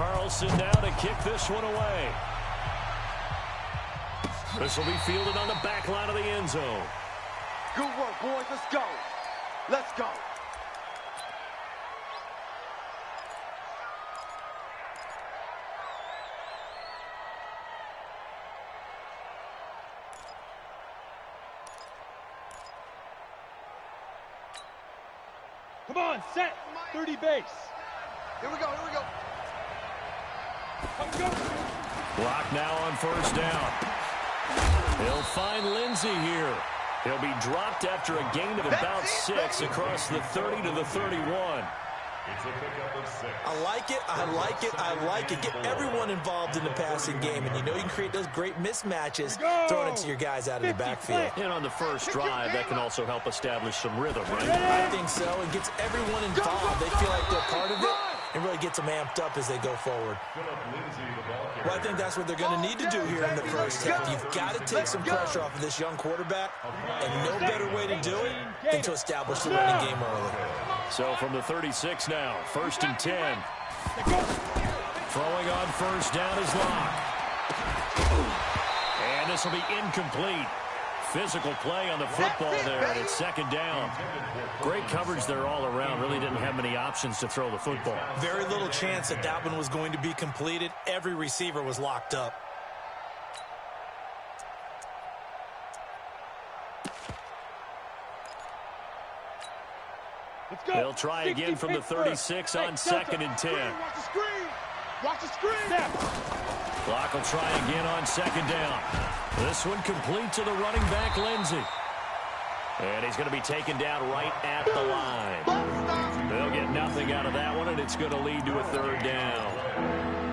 Carlson now to kick this one away. This will be fielded on the back line of the end zone. Good work, boys. Let's go. Let's go. Come on, set. 30 base. Here we go, here we go. Come go. Block now on first down. He'll find Lindsey here. He'll be dropped after a gain of about 6 across the 30 to the 31. It's a pickup of 6. I like it, I like it, I like it. Get everyone involved in the passing game, and you know you can create those great mismatches throwing it to your guys out of the backfield. And on the first drive, that can also help establish some rhythm, right? I think so. It gets everyone involved. They feel like they're part of it, and really gets them amped up as they go forward. Well, I think that's what they're going to need to do here in the first half. You've got to take some pressure off of this young quarterback, and no better way to do it than to establish the running game early. So from the 36 now, 1st and 10. Throwing on first down is Locke. And this will be incomplete. Physical play on the football there, and it's 2nd down. Great coverage there all around. Really didn't have many options to throw the football. Very little chance that that one was going to be completed. Every receiver was locked up. Let's go. They'll try again from the 36 on 2nd and 10. Watch the screen. Watch the screen. Clock will try again on 2nd down. This one complete to the running back, Lindsey. And he's going to be taken down right at the line. They'll get nothing out of that one, and it's going to lead to a 3rd down.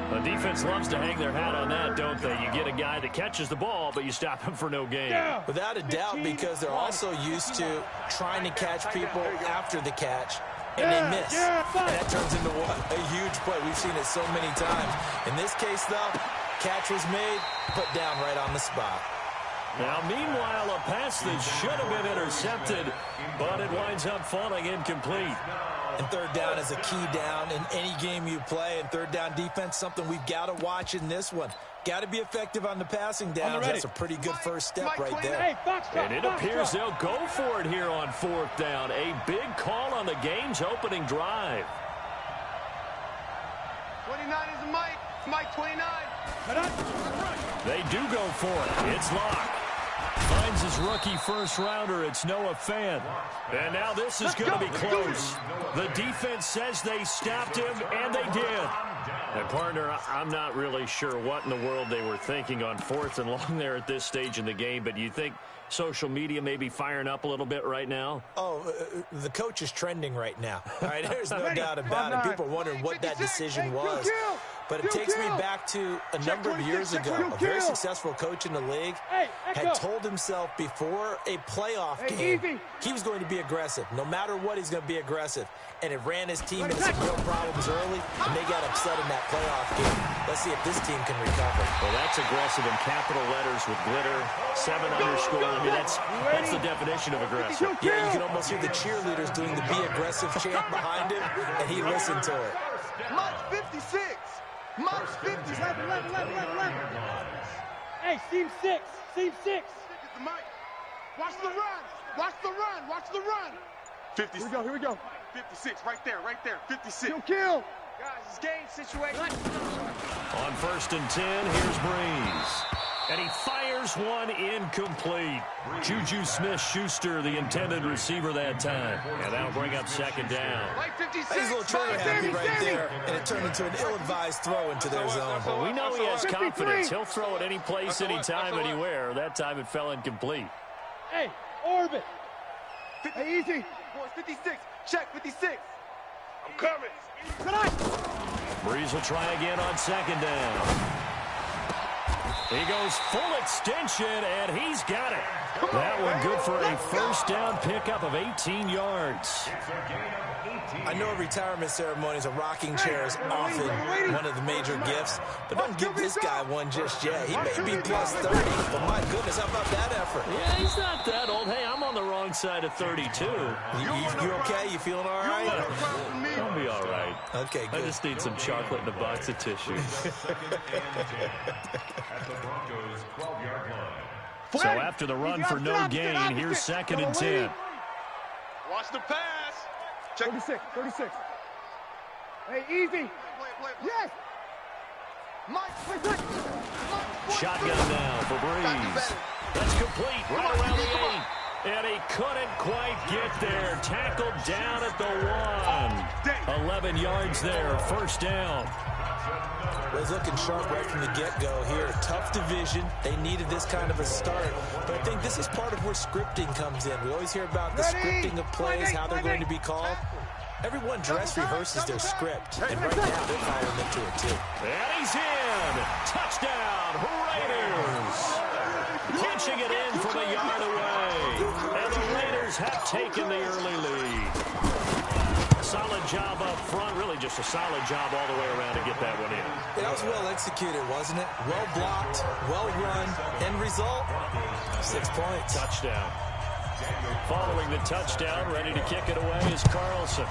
The defense loves to hang their hat on that, don't they? You get a guy that catches the ball, but you stop him for no gain. Without a doubt, because they're also used to trying to catch people after the catch, and they miss. And that turns into what? A huge play. We've seen it so many times. In this case, though, catch was made, put down right on the spot. Now, meanwhile, a pass that should have been intercepted, but it winds up falling incomplete. And 3rd down is a key down in any game you play. And 3rd down defense, something we've got to watch in this one. Got to be effective on the passing downs. That's a pretty good first step right there. And it appears they'll go for it here on 4th down. A big call on the game's opening drive. 29 is Mike. Mike 29. They do go for it. It's Locke. Finds his rookie first-rounder. It's Noah Fant. And now this is going to be close. The defense says they stopped him, and they did. And, partner, I'm not really sure what in the world they were thinking on 4th and long there at this stage in the game, but you think social media may be firing up a little bit right now? Oh, the coach is trending right now. All right, there's no doubt about it. People are wondering what that decision was. But it takes me back to a number of years ago. A very successful coach in the league had told himself before a playoff game he was going to be aggressive. No matter what, he's going to be aggressive. And it ran his team into some real problems early, and they got upset in that playoff game. Let's see if this team can recover. Well, that's aggressive in capital letters with glitter, 7 underscore. I mean, that's the definition of aggressive. Yeah, you can almost hear the cheerleaders doing the be aggressive chant behind him, and he listened to it. March 56. March 56. 11. Hey, seam 6. Seam 6. Watch the run. Watch the run. Watch the run. 56. Here we go. 56. Right there. 56. Kill. Guys, it's game situation. On 1st and 10, here's Breeze. And he fires one incomplete. Juju Smith-Schuster, the intended receiver that time. And that'll bring up 2nd down. He's a little trigger happy right there, and it turned into an ill-advised throw into their zone. Well, we know he has confidence. He'll throw it any place, anytime, anywhere. That time it fell incomplete. Hey, orbit. Hey, easy. Boys, 56. Check 56. I'm coming. Breeze will try again on 2nd down. He goes full extension, and he's got it. That one good for a first down pickup of 18 yards. I know a retirement ceremony is a rocking chair is often one of the major gifts, but don't give this guy one just yet. He may be plus 30, but my goodness, how about that effort? Yeah, he's not that old. Hey, I'm on the wrong side of 32. You okay? You feeling all right? I'll be all right. Okay, good. I just need some chocolate and a box of tissues. So after the run for no gain, here's 2nd and 10. Watch the pass. Check 36. Hey, easy. Yes. Mike. Shotgun now for Breeze. That's complete right around the 8. And he couldn't quite get there. Tackled down at the 1. 11 yards there. First down. Well, he's looking sharp right from the get-go here. Tough division. They needed this kind of a start. But I think this is part of where scripting comes in. We always hear about the scripting of plays, how they're going to be called. Everyone dress rehearses their script. And right now, they're following it to it, too. And he's in. Touchdown, Raiders. Punching it in from a yard away. And the Raiders have taken the early lead. Solid job up front. Really just a solid job all the way around to get that one in. That was well executed, wasn't it? Well blocked, well run. End result, 6 points. Touchdown. Following the touchdown, ready to kick it away is Carlson.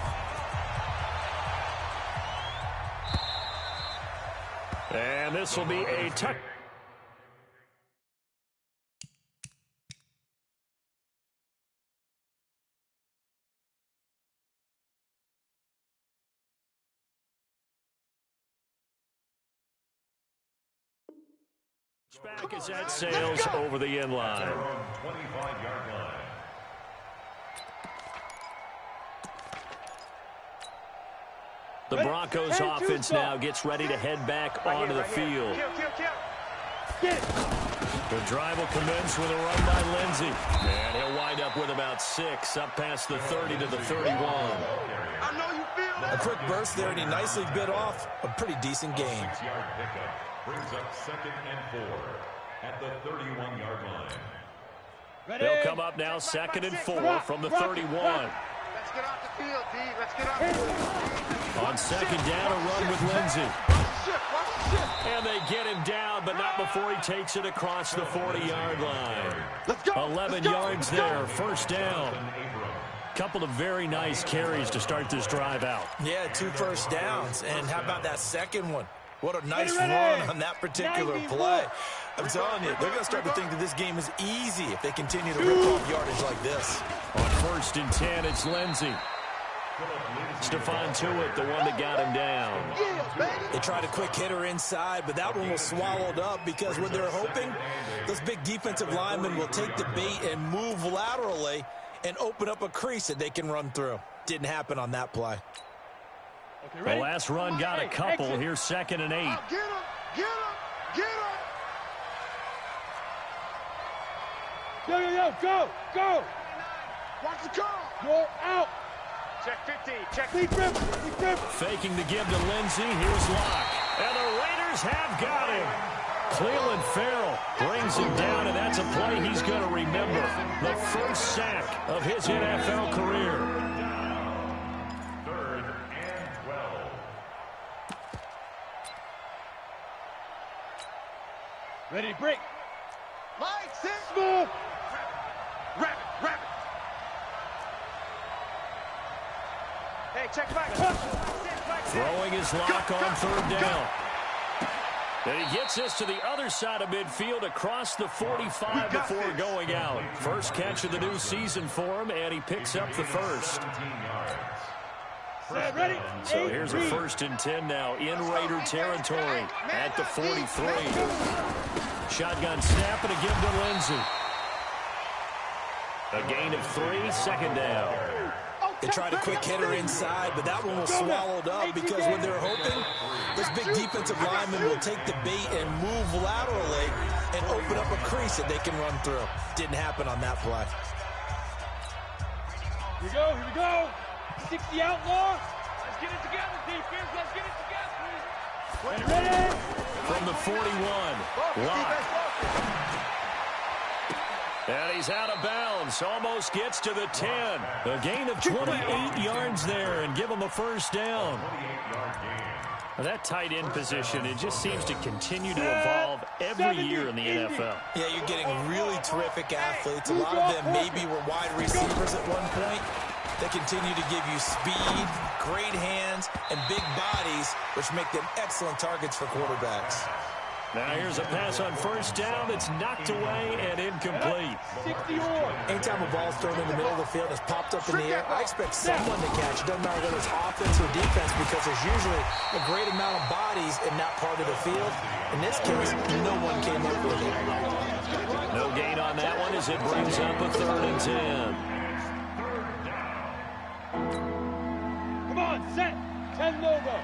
And this will be a touchdown. Back as that sails over the end line. 25-yard line. The Broncos offense now gets ready to head back onto the field. The drive will commence with a run by Lindsey. And he'll wind up with about 6, up past the 30 to the 31. A quick burst there, and he nicely bit off a pretty decent gain. 6-yard pickup brings up 2nd and 4 at the 31-yard line. They'll come up now 2nd and 4 from the 31. Let's get off the field, D. Let's get off the field. On 2nd down, a run with Lindsey. Watch the shift. And they get him down, but not before he takes it across the 40-yard line. Let's go. 11 yards there, first down. Couple of very nice carries to start this drive out. Yeah, 2 first downs. And how about that second one? What a nice run on that particular play. I'm telling you, they're going to start to think that this game is easy if they continue to rip off yardage like this. On 1st and 10, it's Lindsey. Stephon Tuitt, the one that got him down. They tried a quick hitter inside, but that one was swallowed up because what they're hoping, those big defensive linemen will take the bait and move laterally and open up a crease that they can run through. Didn't happen on that play. The last run got a couple. Here's 2nd and 8. Get him. Go. Watch the call. You're out. Check 50. Check Lead 50. grip. Faking the give to Lindsey. Here's Locke. And the Raiders have got him. Cleveland Farrell brings him down, and that's a play he's going to remember. The first sack of his NFL career. 3rd and 12. Ready to break. Mike, sit. Move. Wrap it. Hey, check back. Throwing his Locke on 3rd down. And he gets this to the other side of midfield across the 45 before going out. First catch of the new season for him, and he picks up the first. Ready? So here's a 1st and 10 now in Raider territory at the 43. Shotgun snap and a give to Lindsey. A gain of 3, 2nd down. They tried a quick hitter inside, but that one was swallowed up because what they're hoping, those big defensive linemen will take the bait and move laterally and open up a crease that they can run through. Didn't happen on that play. Here we go. 60 outlaw. Let's get it together, defense. Let's get it together. Ready? From the 41, Locke. And he's out of bounds. Almost gets to the 10. A gain of 28 yards there and give him a first down. That tight end position, it just seems to continue to evolve every year in the NFL. Yeah, you're getting really terrific athletes. A lot of them maybe were wide receivers at one point. They continue to give you speed, great hands, and big bodies, which make them excellent targets for quarterbacks. Now here's a pass on first down. It's knocked away and incomplete. Anytime a ball's thrown in the middle of the field, it's popped up in the air, I expect someone to catch. It doesn't matter whether it's offense or defense because there's usually a great amount of bodies in that part of the field. In this case, no one came up with it. No gain on that one as it brings up a 3rd and 10. Come on, set. 10 logo.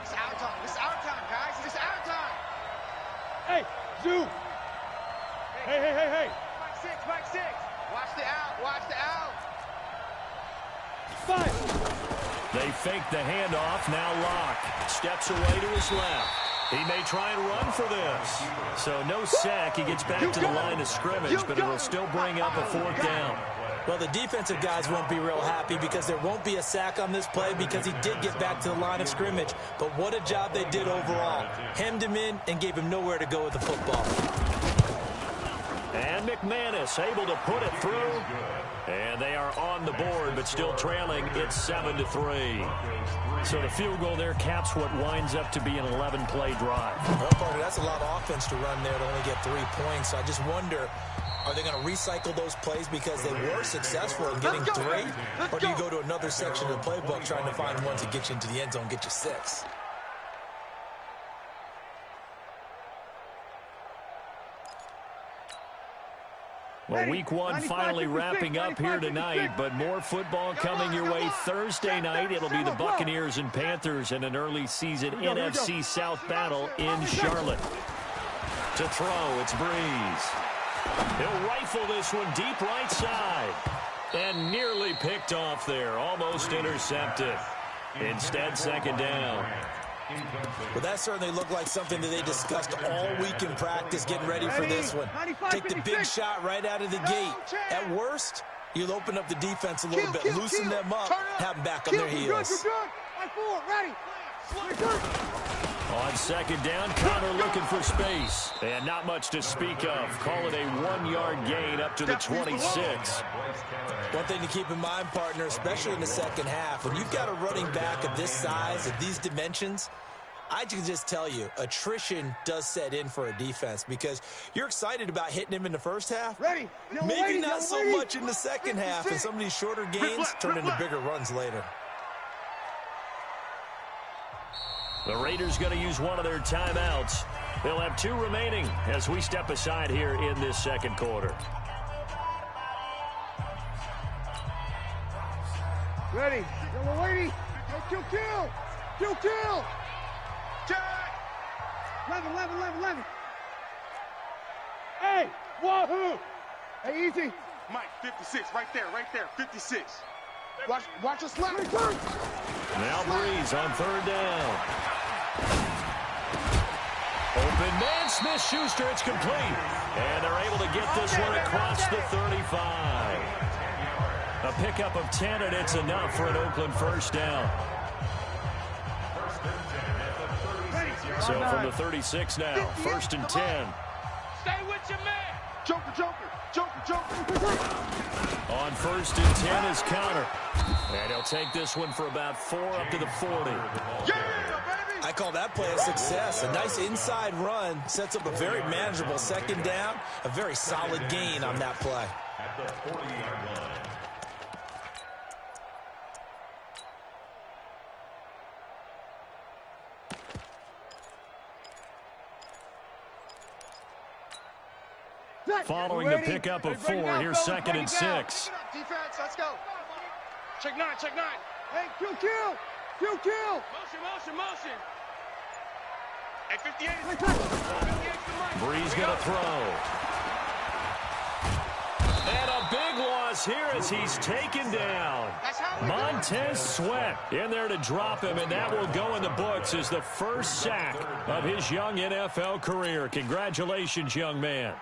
It's our time. It's our time, guys. It's our time. Hey, Zoo. Hey. Mike 6. Watch the out. Watch the out. 5. They fake the handoff. Now Locke steps away to his left. He may try and run for this. So no sack. He gets back to the line of scrimmage, but it'll still bring up a 4th down. Well, the defensive guys won't be real happy because there won't be a sack on this play because he did get back to the line of scrimmage. But what a job they did overall. Hemmed him in and gave him nowhere to go with the football. And McManus able to put it through. And they are on the board, but still trailing. It's 7-3. So the field goal there caps what winds up to be an 11-play drive. Well, partner, that's a lot of offense to run there to only get 3 points. So I just wonder, are they going to recycle those plays because they were successful in getting 3? Or do you go to another section of the playbook trying to find ones that get you into the end zone, get you 6? Well, week 1 finally wrapping up here tonight, but more football coming your way Thursday night. It'll be the Buccaneers and Panthers in an early season NFC South battle in Charlotte. To throw, it's Breeze. He'll rifle this one deep right side. And nearly picked off there, almost intercepted. Instead, 2nd down. Well, that certainly looked like something that they discussed all week in practice, getting ready for this one. Take the big shot right out of the gate. At worst, you'll open up the defense a little bit, loosen them up, have them back on their heels. On 2nd down, Connor looking for space. And not much to speak of. Call it a 1-yard gain up to the 26. One thing to keep in mind, partner, especially in the second half, when you've got a running back of this size, of these dimensions, I can just tell you, attrition does set in for a defense because you're excited about hitting him in the first half. Maybe not so much in the second half, and some of these shorter gains turn into bigger runs later. The Raiders going to use one of their timeouts. They'll have 2 remaining as we step aside here in this 2nd quarter. Ready. Yellow lady. Kill. Jack. 11. Hey, wahoo! Hey, easy. Mike, 56, right there, 56. Watch us slap. Now Breeze on 3rd down. Open man, Smith-Schuster, it's complete. And they're able to get this one across the 35. A pickup of 10, and it's enough for an Oakland 1st down. So from the 36 now, 1st and 10. Stay with your man. Joker. On 1st and 10 is Connor. And he'll take this one for about 4 up to the 40. Yeah, baby! I call that play a success. A nice inside run sets up a very manageable 2nd down. A very solid gain on that play. At the 40-yard line. Following the pickup of 4, here's 2nd and 6. Defense, let's go. Check 9. Hey, kill. Motion. Hey, 58. Breeze going to throw. And a big loss here as he's taken down. Montez Sweat in there to drop him, and that will go in the books as the first sack of his young NFL career. Congratulations, young man.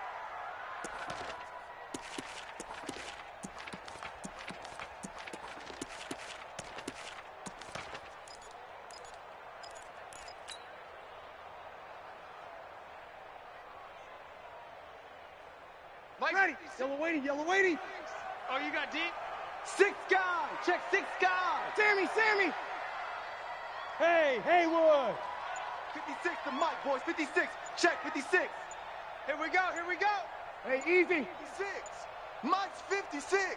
ready. Yellow waiting, yellow waiting. Oh, you got deep? 6 guy. Check 6 guy. Sammy. Hey, Haywood. 56 to Mike, boys. 56. Check 56. Here we go. Hey, easy. 56. Mike's 56.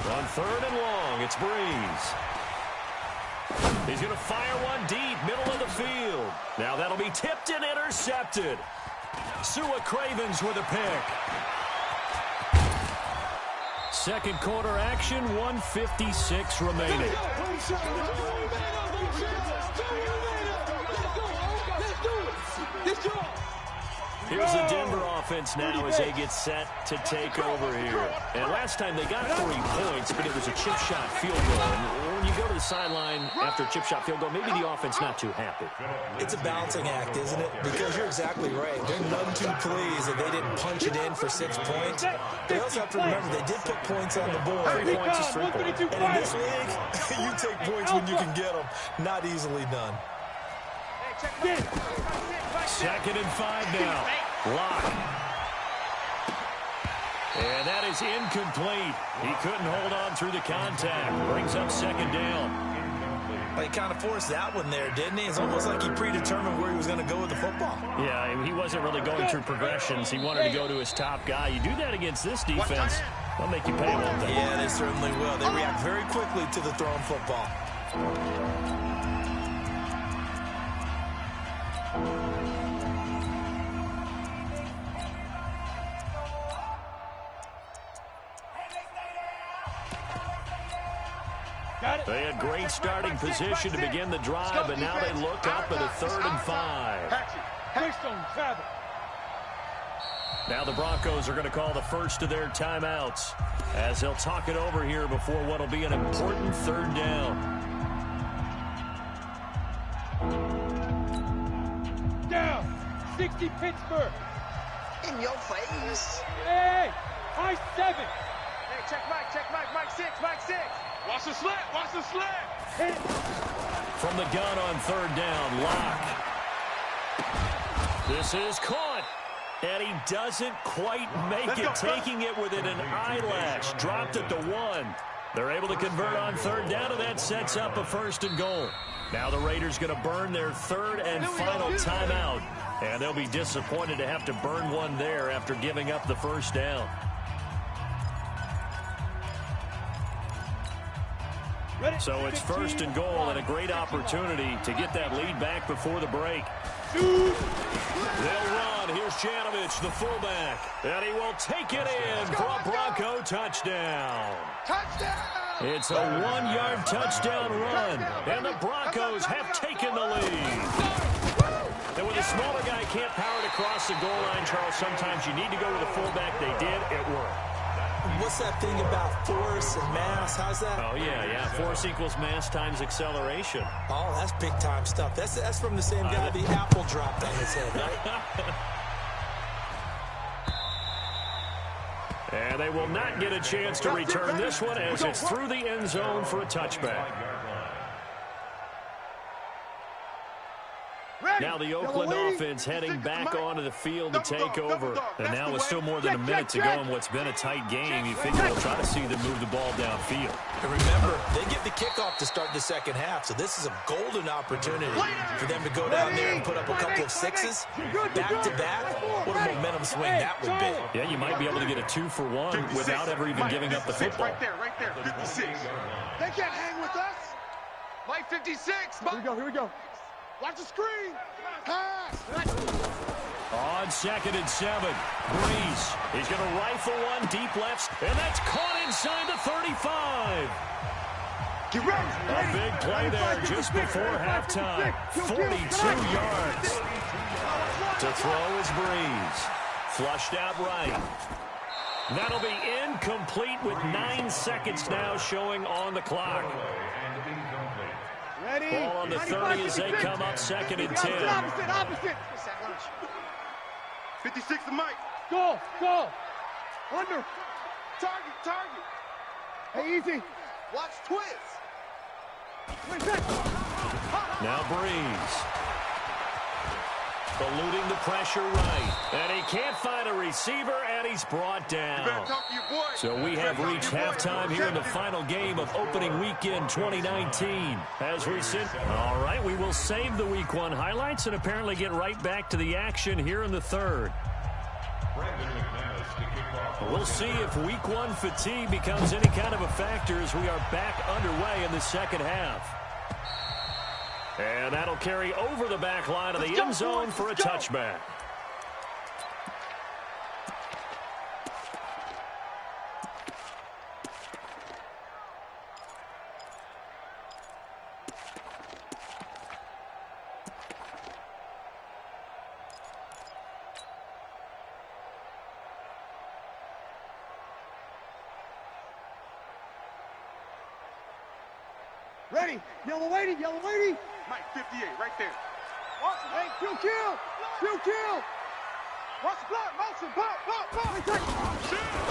On third and long, it's Breeze. He's going to fire one deep, middle of the field. Now that'll be tipped and intercepted. Sua Cravens with a pick. Second quarter action, 1:56 remaining. Here's the Denver offense now as they get set to take over here. And last time they got 3 points, but it was a chip shot field goal. And when you go to the sideline after a chip shot field goal, maybe the offense not too happy. It's a balancing act, isn't it? Because you're exactly right. They're none too pleased that they didn't punch it in for 6 points. They also have to remember they did put points on the board. 3 points is 3 points. And in this league, you take points when you can get them. Not easily done. Second and 5 now. Lock. And that is incomplete. He couldn't hold on through the contact. Brings up second down. Well, he kind of forced that one there, didn't he? It's almost like he predetermined where he was going to go with the football. Yeah, he wasn't really going through progressions. He wanted to go to his top guy. You do that against this defense, they'll make you pay, won't they? Yeah, they certainly will. They react very quickly to the thrown football. They had great starting position to begin the drive, but now they look up at a 3rd and 5. Now the Broncos are going to call the first of their timeouts as they'll talk it over here before what will be an important 3rd down. Down. 60 Pittsburgh. In your face. Hey, high 7. Hey, check Mike. Mike 6. Watch the slant. Hit it. From the gun on 3rd down, Lock. This is caught. And he doesn't quite make it, taking it within an eyelash. Dropped at the 1. They're able to convert on 3rd down, and that sets up a 1st and goal. Now the Raiders going to burn their 3rd and final timeout. And they'll be disappointed to have to burn one there after giving up the 1st down. So it's 1st and goal and a great opportunity to get that lead back before the break. They'll run. Here's Janovich, the fullback. And he will take it in for a Bronco touchdown. It's a 1-yard touchdown run. And the Broncos have taken the lead. And when the smaller guy can't power it across the goal line, Charles, sometimes you need to go with the fullback. They did. It worked. What's that thing about force and mass? How's that? Oh, yeah. Force equals mass times acceleration. Oh, that's big-time stuff. That's from the same guy the apple dropped on his head, right? And they will not get a chance to return this one as it's through the end zone for a touchback. Now the Oakland offense heading back onto the field to take over. And now with still more than a minute to go in what's been a tight game, you figure they'll try to see them move the ball downfield. And remember, they get the kickoff to start the second half, so this is a golden opportunity for them to go down there and put up a couple of 6s back-to-back. What a momentum swing that would be. Yeah, you might be able to get a 2-for-1 without ever even giving up the football. Right there, 56. They can't hang with us. Mike 56. Here we go. Watch the screen. Pass. On 2nd and 7, Breeze. He's going to rifle one deep left, and that's caught inside the 35. Get ready. A big play there just before halftime. 42 yards. To throw is Breeze. Flushed out right. That'll be incomplete with 9 seconds now showing on the clock. Ready. Ball on the 30 as they come up 2nd and 10. Opposite. 56 to Mike. Go. Under. Target. Hey, easy. Watch twist. Now Breeze. Eluding the pressure right. And he can't find a receiver, and he's brought down. So we have reached halftime here in the final game of opening weekend 2019. As we sit, all right, we will save the Week 1 highlights and apparently get right back to the action here in the third. We'll see if Week 1 fatigue becomes any kind of a factor as we are back underway in the second half. And that'll carry over the back line of the end zone for a touchback. Ready. Yellow lady. Yellow lady. Mike, 58, right there. Watson, hey, kill. Watson, block, motion, block.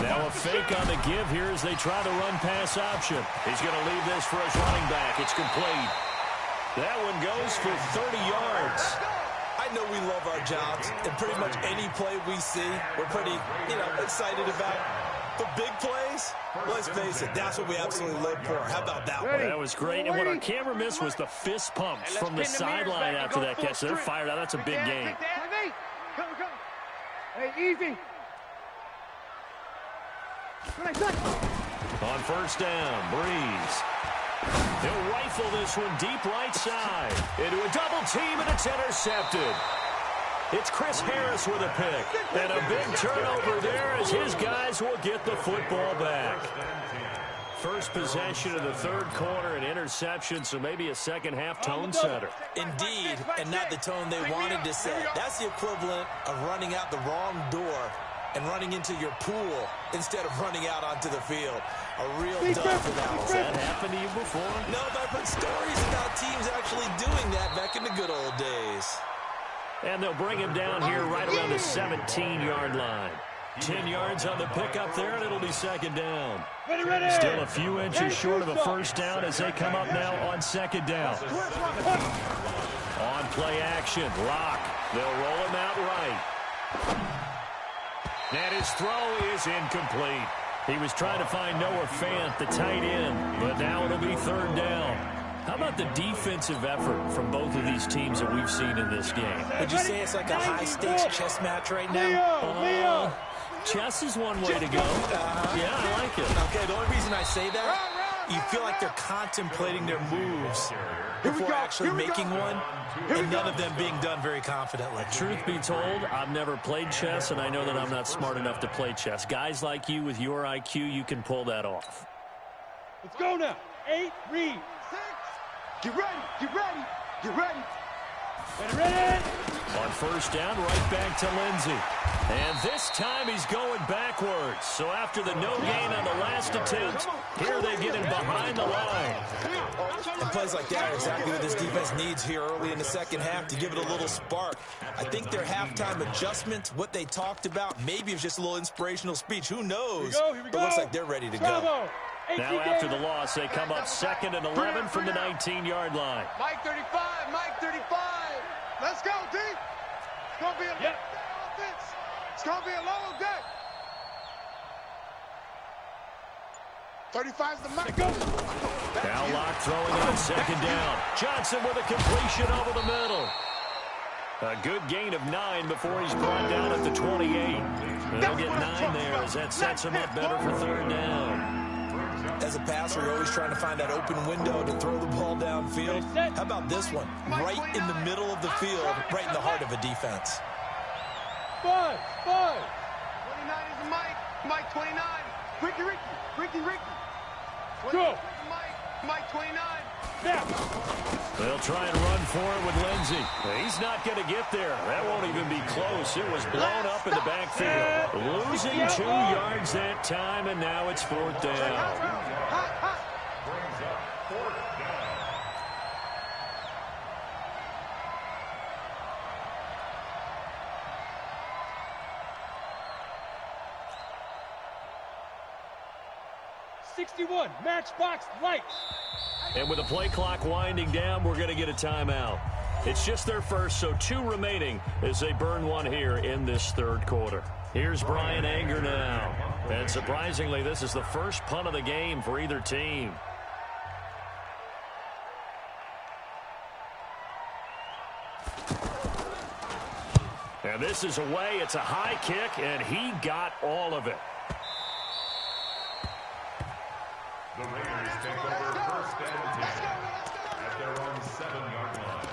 Now a fake on the give here as they try the run-pass option. He's going to leave this for his running back. It's complete. That one goes for 30 yards. I know we love our jobs, and pretty much any play we see, we're pretty, excited about. The big plays, let's face it, that's what we absolutely live for. How about that one? That was great. And what our camera missed was the fist pumps from the sideline after that catch. They're fired out. That's a big game. Hey, easy. On first down, Breeze. He'll rifle this one deep right side. Into a double team, and it's intercepted. It's Chris Harris with a pick. And a big turnover there as his guys will get the football back. First possession of the third quarter, an interception, so maybe a second-half tone setter. Indeed, and not the tone they wanted to set. That's the equivalent of running out the wrong door and running into your pool instead of running out onto the field. A real dud for that one. Has that happened to you before? No, but I've heard stories about teams actually doing that back in the good old days. And they'll bring him down here right around the 17-yard line. 10 yards on the pickup there, and it'll be second down. Still a few inches short of a first down as they come up now on second down. On play action, Locke. They'll roll him out right. And his throw is incomplete. He was trying to find Noah Fant, the tight end, but now it'll be third down. How about the defensive effort from both of these teams that we've seen in this game? Would you say it's like a high-stakes chess match right now? Chess is one way to go. Yeah, I like it. Okay, the only reason I say that, you feel like they're contemplating their moves before actually making one, and none of them being done very confidently. Truth be told, I've never played chess, and I know that I'm not smart enough to play chess. Guys like you with your IQ, you can pull that off. Let's go now. 8, read. Get ready. Ready. On first down, right back to Lindsey. And this time he's going backwards. So after the no gain on the last attempt, here they get him behind the line. And plays like that are exactly what this defense needs here early in the second half to give it a little spark. I think their halftime adjustment, what they talked about, maybe it was just a little inspirational speech. Who knows? Here we go. But it looks like they're ready to go. Now after the loss, they come up 2nd and 11 from the 19-yard line. Mike 35. Let's go, D. It's going to be a offense. It's going to be a long day. 35's the mark. Now Locke throwing on second down. Johnson with a completion over the middle. A good gain of 9 before he's brought down at the 28. They'll get 9 there as that sets him up better for third down. As a passer, you're always trying to find that open window to throw the ball downfield. How about this one? Right in the middle of the field, right in the heart of a defense. 5. 29 is the Mike 29. Ricky. Go. Mike 29. Now. They'll try and run for it with Lindsey. He's not going to get there. That won't even be close. It was blown up in the backfield. Losing 2 yards that time, and now it's fourth down. Brings up fourth down. Matchbox lights. And with the play clock winding down, we're going to get a timeout. It's just their first, so 2 remaining as they burn one here in this third quarter. Here's Brian Anger now. And surprisingly, this is the first punt of the game for either team. And this is away. It's a high kick, and he got all of it. The Raiders take over first and 10 at their own 7-yard line.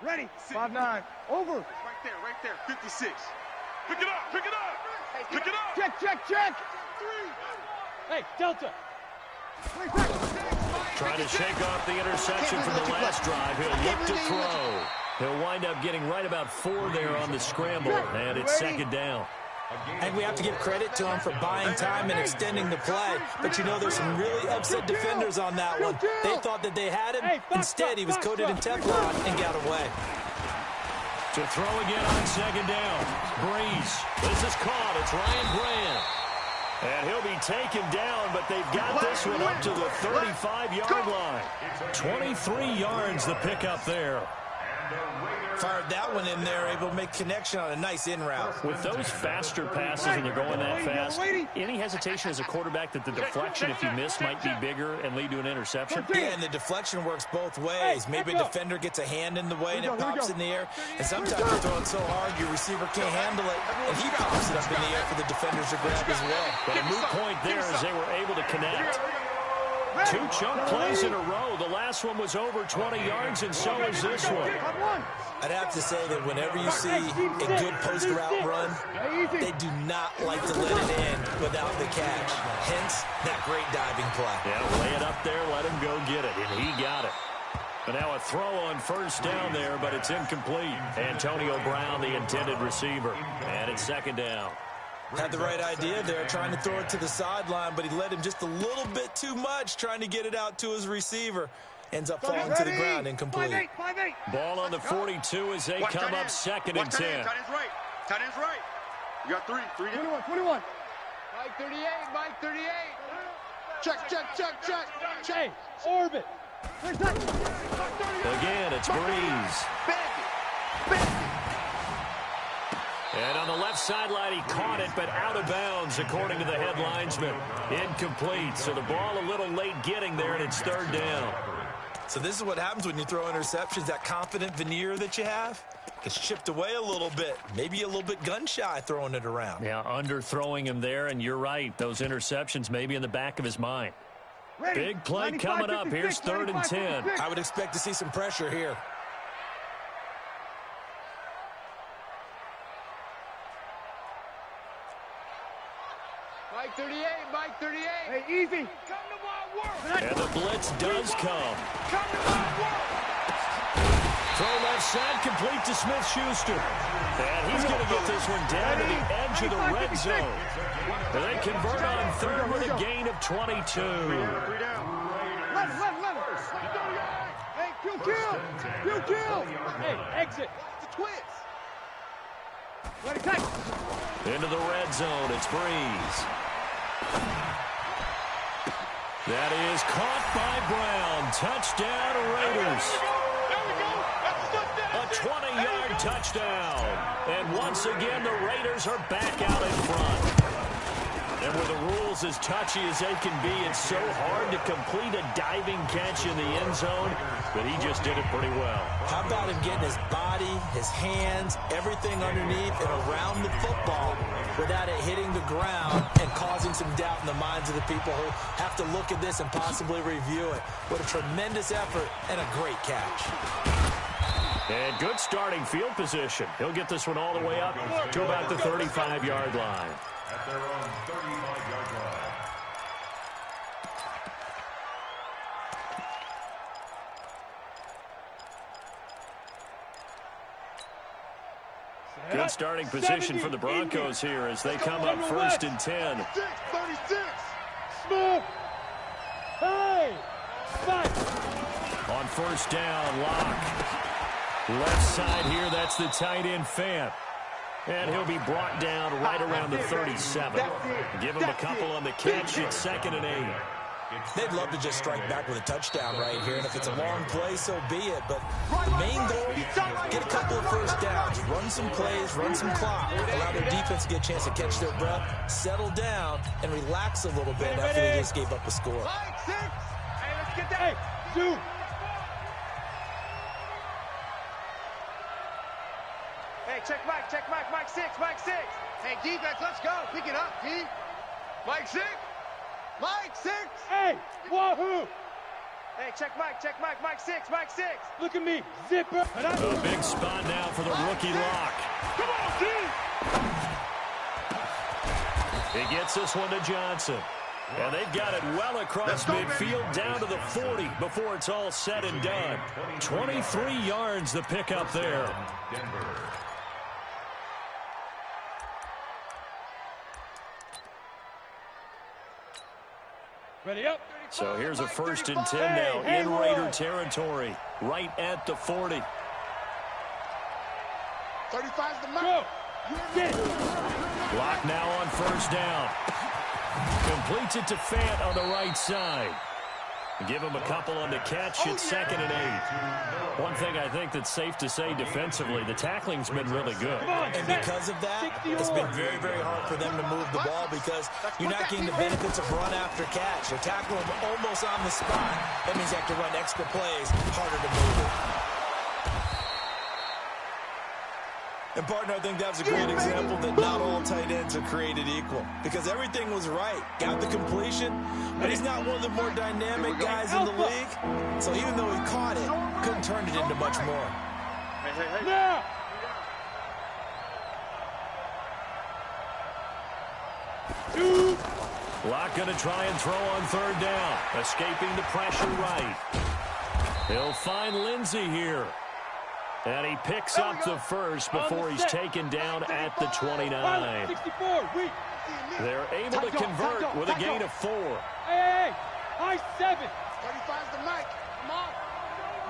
Ready. 5-9. Over. Right there. 56. Pick it up, pick it up. Pick it up. Check. Hey, Delta. Trying to shake off the interception from the last drive. He'll look to throw. He'll wind up getting right about 4 there on the scramble, and it's second down. And we have to give credit to him for buying time and extending the play. But you know, there's some really upset defenders on that one. They thought that they had him. Instead, he was coated in Teflon and got away. To throw again on second down. Breeze. This is caught. It's Ryan Grant. And he'll be taken down, but they've got this one up to the 35-yard line. 23 yards the pickup there. Fired that one in there, able to make connection on a nice in route. With those faster passes when they're going that fast, any hesitation as a quarterback that the deflection, if you miss, might be bigger and lead to an interception? Yeah, and the deflection works both ways. Maybe a defender gets a hand in the way and it pops in the air. And sometimes you're throwing so hard your receiver can't handle it, and he pops it up in the air for the defenders to grab as well. But a moot point there as they were able to connect. 2 chunk plays in a row. The last one was over 20 yards, and so is this one. I'd have to say that whenever you see a good post route run, they do not like to let it in without the catch. Hence, that great diving play. Yeah, lay it up there, let him go get it, and he got it. But now a throw on first down there, but it's incomplete. Antonio Brown, the intended receiver, and it's second down. Had the right idea there, trying to throw it to the sideline, but he let him just a little bit too much, trying to get it out to his receiver. Ends up falling to the ground, incomplete. 5-8. Ball on the 42 as they come up second and 10. Tight end's right. You got 3 down. 21. Mike 38. Check. Hey, orbit. Again, it's Breeze. And on the left sideline, he caught it, but out of bounds, according to the head linesman. Incomplete, so the ball a little late getting there, and it's third down. So this is what happens when you throw interceptions. That confident veneer that you have gets chipped away a little bit. Maybe a little bit gun-shy throwing it around. Yeah, underthrowing him there, and you're right. Those interceptions may be in the back of his mind. Big play coming up. Here's third and 10. I would expect to see some pressure here. Mike 38. Hey, easy. Come to my work. And the blitz does come. Come to my work. Throw left side, complete to Smith-Schuster. And he's going to get this one down to the edge of the red zone. And they convert on third with a gain of 22. 3 down. Left. Hey, kill. Hey, exit. The Twins. Ready, take. Into the red zone, it's Breeze. That is caught by Brown. Touchdown, Raiders. A 20-yard touchdown. And once again, the Raiders are back out in front. And with the rules as touchy as they can be, it's so hard to complete a diving catch in the end zone, but he just did it pretty well. How about him getting his body, his hands, everything underneath and around the football without it hitting the ground and causing some doubt in the minds of the people who have to look at this and possibly review it. What a tremendous effort and a great catch. And good starting field position. He'll get this one all the way up to about the 35-yard line. At their own 35-yard line. Good starting position for the Broncos here as they come up first and 10. 36. Smith. Hey. Fight. On first down, Locke. Left side here, that's the tight end Fant. And he'll be brought down right around the 37. Give him a couple on the catch. It's 2nd and 8. They'd love to just strike back with a touchdown right here, and if it's a long play, so be it. But the main goal, get a couple of first downs, run some plays, run some clock, allow their defense to get a chance to catch their breath, settle down, and relax a little bit after they just gave up a score. Mike, 6. Hey, let's get that. Hey, 2. Hey, check Mike, Mike 6, Mike 6. Hey, defense, let's go. Pick it up, D. Mike 6. Mike 6. Hey, wahoo. Hey, check Mike, Mike 6, Mike 6. Look at me, zipper. A big spot now for the rookie lock. Come on, D. He gets this one to Johnson. And they've got it well across midfield down to the 40 before it's all said and done. 23 yards the pickup there. Ready up. So here's a 1st and 10 now in Raider territory, right at the 40. 35's the mark. Go. Get. Lock now on 1st down. Completes it to Fant on the right side. Give him a couple on the catch. It's 2nd and 8. One thing I think that's safe to say defensively, the tackling's been really good. And because of that, it's been very, very hard for them to move the ball because you're not getting the benefits of run after catch. You're tackling them almost on the spot. That means you have to run extra plays, harder to move it. And, partner, I think that's a great example that not all tight ends are created equal because everything was right. Got the completion, but he's not one of the more dynamic guys in the league. So even though he caught it, couldn't turn it into much more. Hey. Now. Locke going to try and throw on 3rd down. Escaping the pressure right. He'll find Lindsey here. And he picks up the first before he's taken down at the 29. 64. They're able to convert with a gain of 4. Hey, high 7. 35's the Mike. Come on.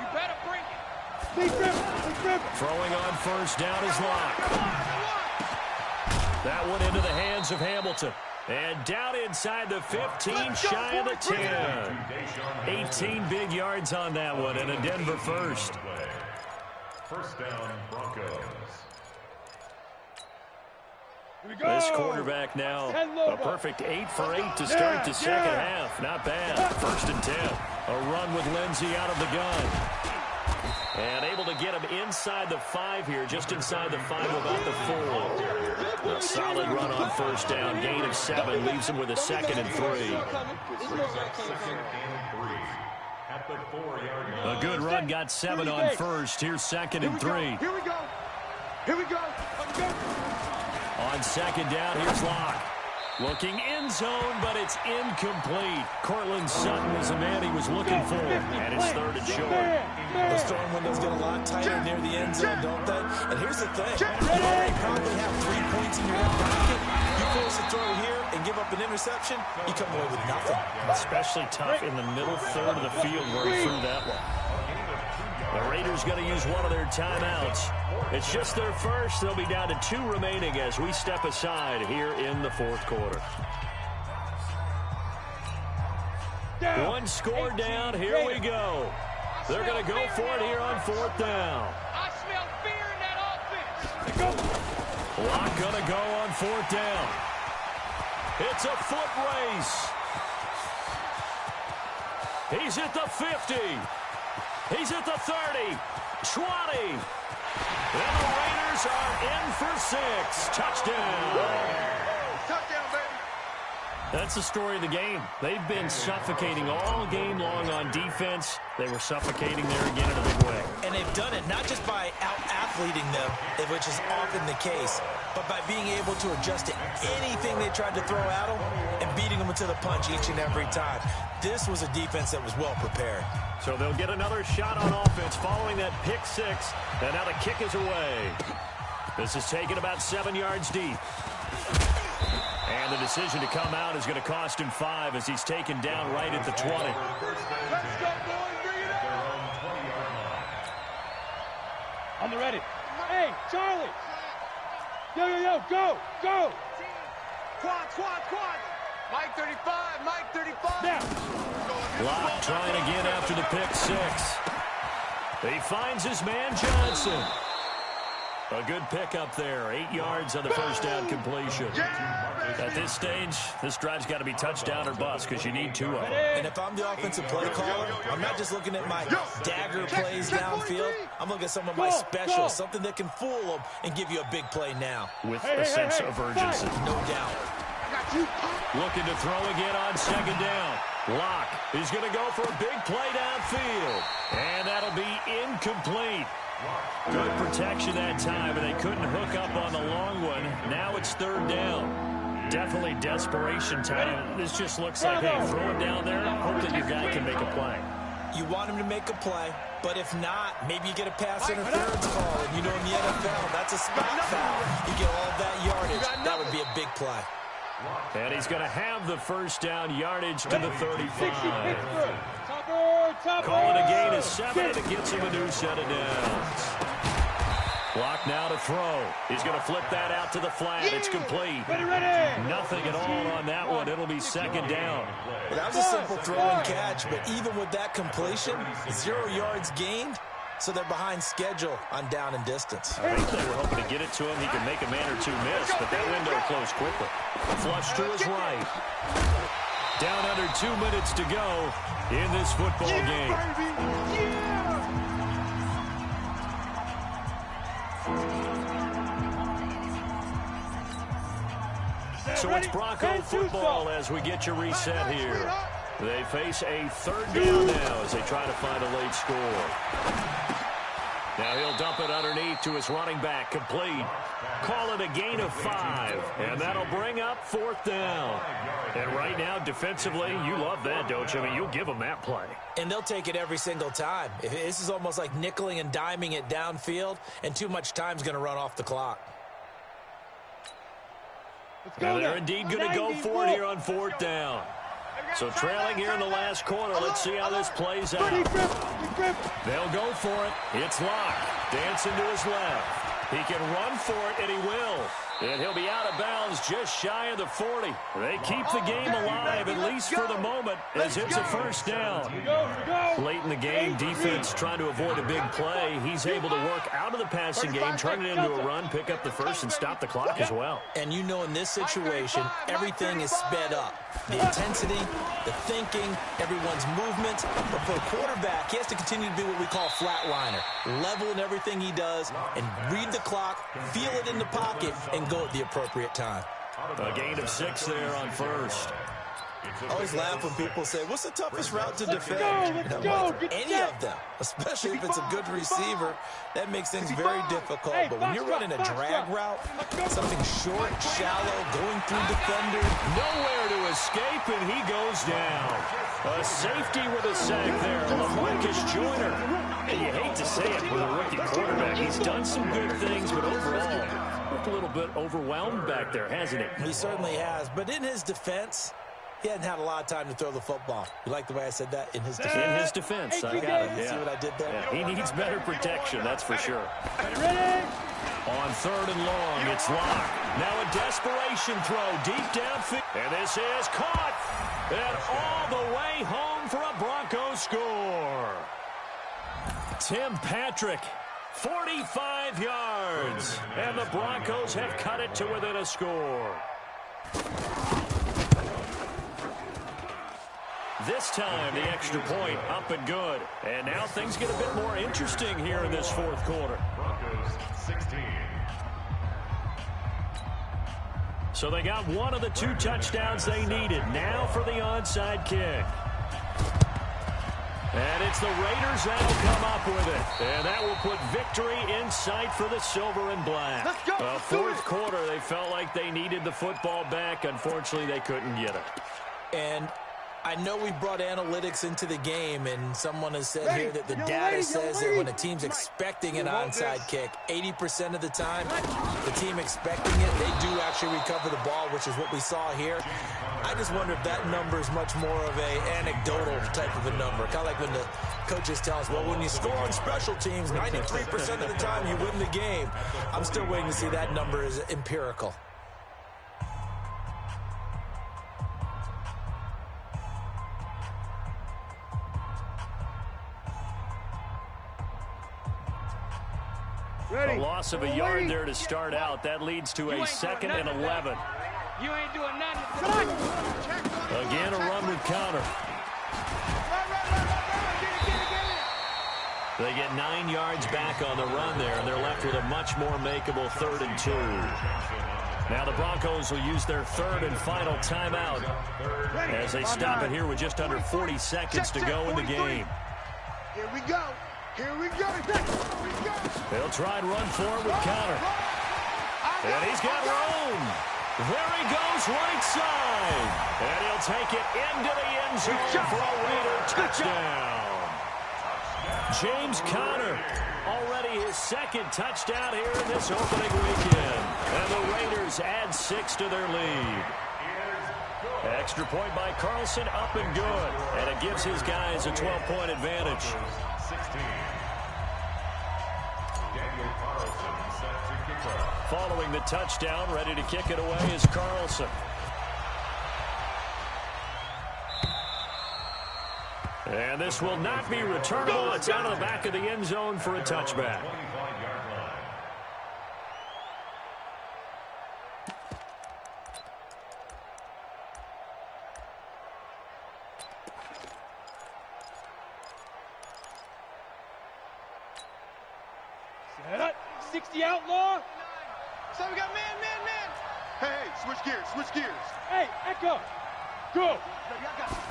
You better bring it. Big river. Throwing on 1st down is Locke. That one into the hands of Hamilton. And down inside the 15, shy of the 10. 18 big yards on that one, and a Denver first. 1st down, Broncos. This quarterback now, a perfect 8 for 8 to start the second half. Not bad. 1st and 10. A run with Lindsey out of the gun. And able to get him inside the 5 here, just inside the 5, about the 4. A solid run on 1st down. Gain of 7 leaves him with a 2nd and 3. At the 4-yard line. A good run, got 7 on 1st. Here's 2nd and 3. Here we go. On 2nd down, here's Locke. Looking end zone, but it's incomplete. Cortland Sutton is the man he was looking for, and it's 3rd and short. The storm windows get a lot tighter near the end zone, don't they? And here's the thing. You already probably have 3 points in your own pocket. You force a throw here and give up an interception, you come away with nothing. Especially tough in the middle third of the field where he threw that one. The Raiders going to use one of their timeouts. It's just their first. They'll be down to 2 remaining as we step aside here in the 4th quarter. One score down. Here we go. They're going to go for it here on 4th down. I smell fear in that offense. Locke going to go on 4th down. It's a foot race. He's at the 50. He's at the 30. 20. And the Raiders are in for 6. Touchdown. Touchdown, baby. That's the story of the game. They've been suffocating all game long on defense. They were suffocating there again in a big way. And they've done it not just by out-athleting them, which is often the case, but by being able to adjust to anything they tried to throw at them and beating them into the punch each and every time. This was a defense that was well prepared. So they'll get another shot on offense following that pick 6. And now the kick is away. This is taken about 7 yards deep. And the decision to come out is going to cost him 5 as he's taken down right at the 20. Let's go, boys. Bring it up. On the ready. Hey, Charlie. Yo, go. Quad. Mike 35, Mike 35. Now. Locke trying again after the pick six. He finds his man Johnson. A good pick up there. 8 yards on the first down completion. At this stage, this drive's got to be touchdown or bust because you need 2 of them. And if I'm the offensive play caller, I'm not just looking at my dagger plays downfield. I'm looking at some of my specials, something that can fool them and give you a big play now. With a sense of urgency. No doubt. Looking to throw again on second down. Locke is going to go for a big play downfield. And that'll be incomplete. Good protection that time, and they couldn't hook up on the long one. Now it's third down. Definitely desperation time. This just looks like, hey, throw it down there, hope that your guy can make a play. You want him to make a play, but if not, maybe you get a pass interference call. And you know in the NFL, that's a spot foul. You get all that yardage. That would be a big play. And he's going to have the first down yardage to the 35. Call it a gain of 7, and it gets him a new set of downs. Locke now to throw. He's going to flip that out to the flat. It's complete. Nothing at all on that one. It'll be second down. Well, that was a simple throw and catch, but even with that completion, 0 yards gained, so they're behind schedule on down and distance. I think they were hoping to get it to him. He could make a man or two miss, but that window closed quickly. Flush to his right. Down under 2 minutes to go in this football game. So it's Bronco football as we get you reset here. They face a third down now as they try to find a late score. Now he'll dump it underneath to his running back, complete. Call it a gain of 5, and that'll bring up fourth down. And right now, defensively, you love that, don't you? I mean, you'll give them that play. And they'll take it every single time. This is almost like nickeling and diming it downfield, and too much time's going to run off the clock. And they're indeed going to go for it here on fourth down. So trailing here in the last quarter. Let's see how this plays out. They'll go for it. It's Locke. Dancing to his left. He can run for it, and he will. And he'll be out of bounds just shy of the 40. They keep the game alive, at least for the moment, as it's a first down. Late in the game, defense trying to avoid a big play. He's able to work out of the passing game, turn it into a run, pick up the first, and stop the clock as well. And you know in this situation, everything is sped up. The intensity, the thinking, everyone's movement. But for a quarterback, he has to continue to be what we call flatliner. Level in everything he does and read the clock, feel it in the pocket, and go at the appropriate time. A gain of 6 there on first. I always laugh when people say, what's the toughest route to defend? Any of them, especially if it's a good receiver, that makes things very difficult. But when you're running a drag route, something short, shallow, going through defenders, nowhere to escape, and he goes down. A safety with a sack there, LaMarcus Joyner. And you hate to say it with a rookie quarterback. He's done some good things, but overall, looked a little bit overwhelmed back there, hasn't he? He certainly has. But in his defense, he hadn't had a lot of time to throw the football. You like the way I said that? In his defense. In his defense. I got it. You see what I did there? Yeah, he needs better protection, that's for sure. On third and long, it's Locke. Now a desperation throw deep downfield. And this is caught. And all the way home for a Broncos score. Tim Patrick, 45 yards. And the Broncos have cut it to within a score. This time, the extra point up and good. And now things get a bit more interesting here in this fourth quarter. Broncos 16. So they got one of the 2 touchdowns they needed. Now for the onside kick. And it's the Raiders that'll come up with it. And that will put victory in sight for the silver and black. Let's go. Well, fourth quarter, they felt like they needed the football back. Unfortunately, they couldn't get it. And I know we brought analytics into the game, and someone has said here that the data says that when a team's expecting an onside kick, 80% of the time, the team expecting it, they do actually recover the ball, which is what we saw here. I just wonder if that number is much more of a anecdotal type of a number. Kind of like when the coaches tell us, well, when you score on special teams, 93% of the time you win the game. I'm still waiting to see that number is empirical. A loss of a yard there to start out. That leads to a 2nd and 11. You ain't doing nothing. Again, a run with Connor. They get 9 yards back on the run there, and they're left with a much more makeable 3rd and 2. Now the Broncos will use their 3rd and final timeout as they stop it here with just under 40 seconds to go in the game. Here we go. Here we go. They'll try and run for it with Connor. And he's got room. There he goes, right side. And he'll take it into the end zone for a Raider touchdown. James Conner, already his 2nd touchdown here in this opening weekend. And the Raiders add 6 to their lead. Extra point by Carlson, up and good. And it gives his guys a 12-point advantage. 16. Daniel Carlson set to kick off. Following the touchdown, ready to kick it away is Carlson. And this will not be returnable. It's out of the back of the end zone for a touchback. 25-yard line. Set up. 60 outlaw. So we got man. Hey, switch gears. Hey, Echo. Go.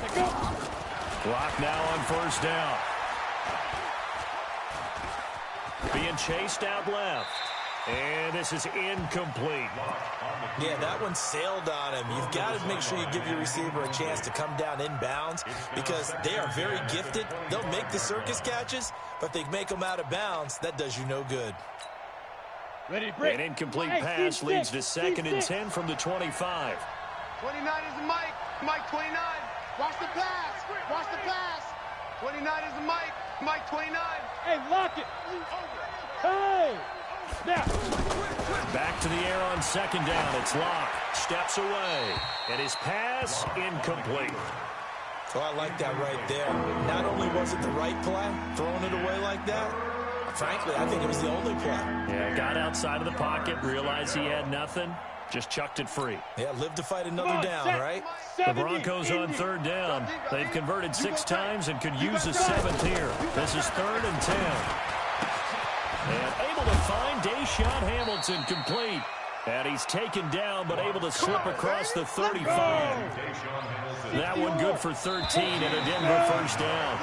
Let go. Clock now on 1st down. Being chased out left. And this is incomplete. Yeah, that one sailed on him. You've got to make sure you give your receiver a chance to come down inbounds because they are very gifted. They'll make the circus catches, but they make them out of bounds. That does you no good. Ready to break. An incomplete pass leads to 2nd and 10 from the 25. 29 is the Mike. Mike 29. Watch the pass. 29 is the Mike. Mike 29. Hey, lock it. Hey. Now. Back to the air on 2nd down. It's Locke. Steps away. And his pass incomplete. So I like that right there. Not only was it the right play, throwing it away like that, frankly, I think it was the only play. Yeah, got outside of the pocket, realized he had nothing, just chucked it free. Yeah, live to fight another down, right? The Broncos on 3rd down. They've converted 6 times and could use a 7th here. This is 3rd and 10. And able to find Deshaun Hamilton complete. And he's taken down, but able to slip across the 35. That one good for 13 and a Denver 1st down.